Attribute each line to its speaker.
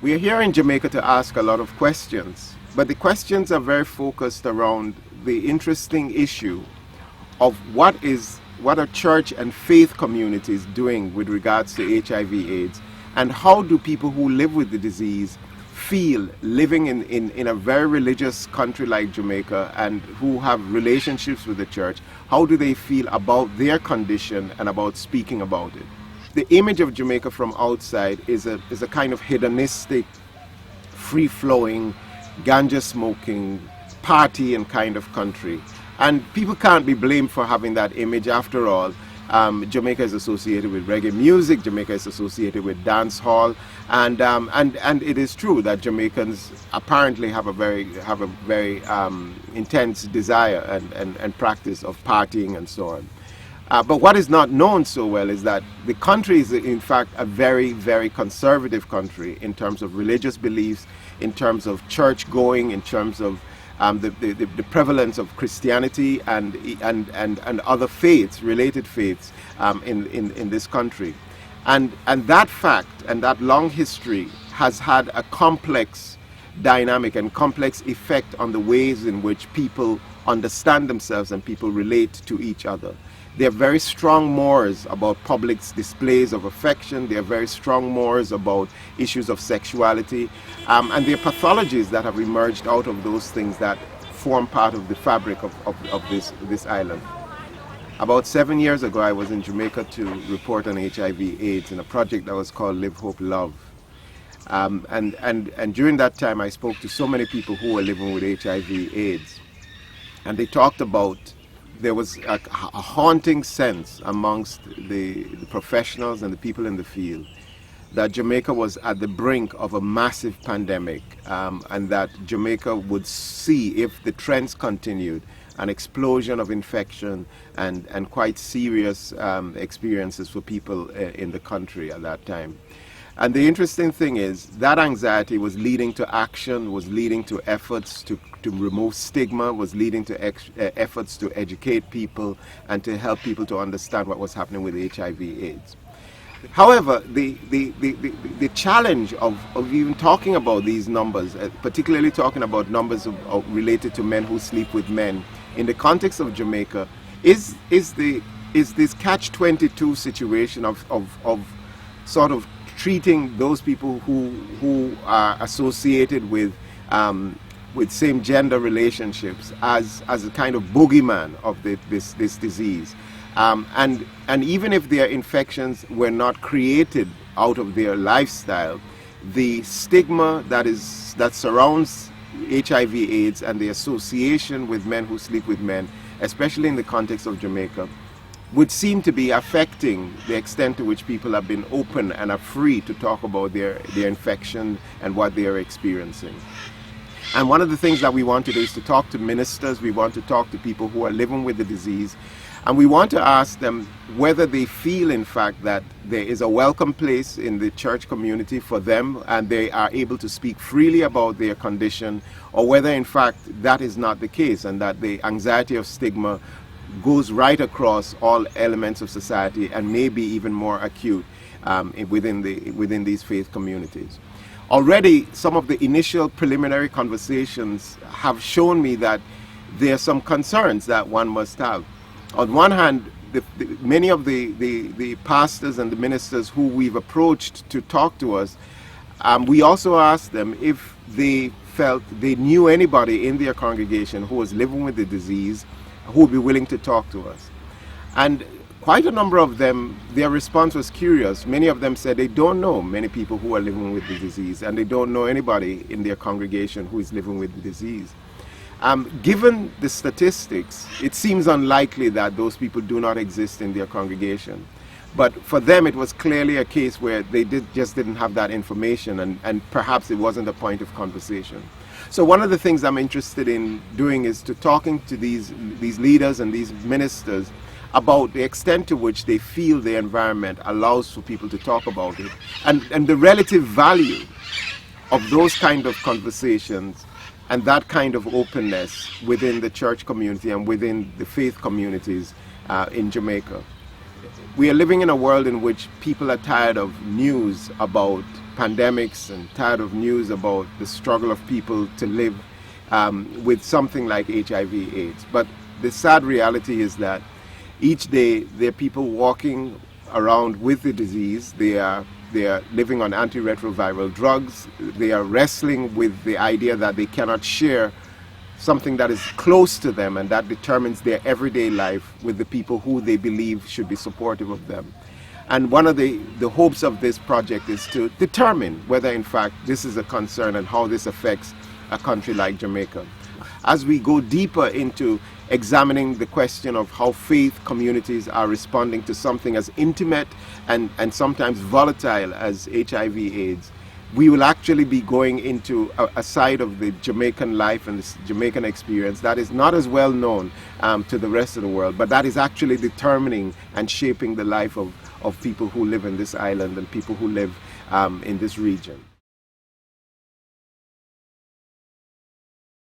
Speaker 1: We are here in Jamaica to ask a lot of questions, but the questions are very focused around the interesting issue of what are church and faith communities doing with regards to HIV/AIDS, and how do people who live with the disease feel living in a very religious country like Jamaica and who have relationships with the church. How do they feel about their condition and about speaking about it? The image of Jamaica from outside is a kind of hedonistic, free-flowing, ganja-smoking, partying kind of country. And people can't be blamed for having that image. After all, Jamaica is associated with reggae music, Jamaica is associated with dance hall, and it is true that Jamaicans apparently have a very intense desire and practice of partying and so on. But what is not known so well is that the country is in fact a very, very conservative country in terms of religious beliefs, in terms of church going, in terms of the prevalence of Christianity and other faiths, related faiths in this country. And that fact and that long history has had a complex dynamic and complex effect on the ways in which people understand themselves and people relate to each other. There are very strong mores about public displays of affection. There are very strong mores about issues of sexuality. And there are pathologies that have emerged out of those things that form part of the fabric of this island. About 7 years ago, I was in Jamaica to report on HIV/AIDS in a project that was called Live, Hope, Love. And during that time, I spoke to so many people who were living with HIV/AIDS. And they talked about there was a haunting sense amongst the professionals and the people in the field that Jamaica was at the brink of a massive pandemic, and that Jamaica would see, if the trends continued, an explosion of infection and quite serious experiences for people in the country at that time. And the interesting thing is that anxiety was leading to action, was leading to efforts to remove stigma, was leading to efforts to educate people and to help people to understand what was happening with HIV/AIDS. However, the challenge of even talking about these numbers, particularly talking about numbers related to men who sleep with men in the context of Jamaica, is this catch-22 situation of sort of treating those people who are associated with same-gender relationships as a kind of boogeyman of this disease. And even if their infections were not created out of their lifestyle, the stigma that surrounds HIV/AIDS and the association with men who sleep with men, especially in the context of Jamaica, would seem to be affecting the extent to which people have been open and are free to talk about their infection and what they are experiencing. And one of the things that we want to do is to talk to ministers, we want to talk to people who are living with the disease, and we want to ask them whether they feel, in fact, that there is a welcome place in the church community for them and they are able to speak freely about their condition, or whether, in fact, that is not the case and that the anxiety of stigma goes right across all elements of society and maybe even more acute within these faith communities. Already, some of the initial preliminary conversations have shown me that there are some concerns that one must have. On one hand, many of the pastors and the ministers who we've approached to talk to us, we also asked them if they felt they knew anybody in their congregation who was living with the disease who would be willing to talk to us. And quite a number of them, their response was curious. Many of them said they don't know many people who are living with the disease, and they don't know anybody in their congregation who is living with the disease. Given the statistics, it seems unlikely that those people do not exist in their congregation. But for them, it was clearly a case where they just didn't have that information, and perhaps it wasn't a point of conversation. So one of the things I'm interested in doing is to talking to these leaders and these ministers about the extent to which they feel the environment allows for people to talk about it, and the relative value of those kind of conversations and that kind of openness within the church community and within the faith communities in Jamaica. We are living in a world in which people are tired of news about pandemics and tired of news about the struggle of people to live with something like HIV/AIDS. But the sad reality is that each day there are people walking around with the disease. They are living on antiretroviral drugs. They are wrestling with the idea that they cannot share something that is close to them and that determines their everyday life with the people who they believe should be supportive of them. And one of the hopes of this project is to determine whether in fact this is a concern and how this affects a country like Jamaica. As we go deeper into examining the question of how faith communities are responding to something as intimate and sometimes volatile as HIV/AIDS, we will actually be going into a side of the Jamaican life and the Jamaican experience that is not as well known to the rest of the world, but that is actually determining and shaping the life of people who live in this island and people who live in this region.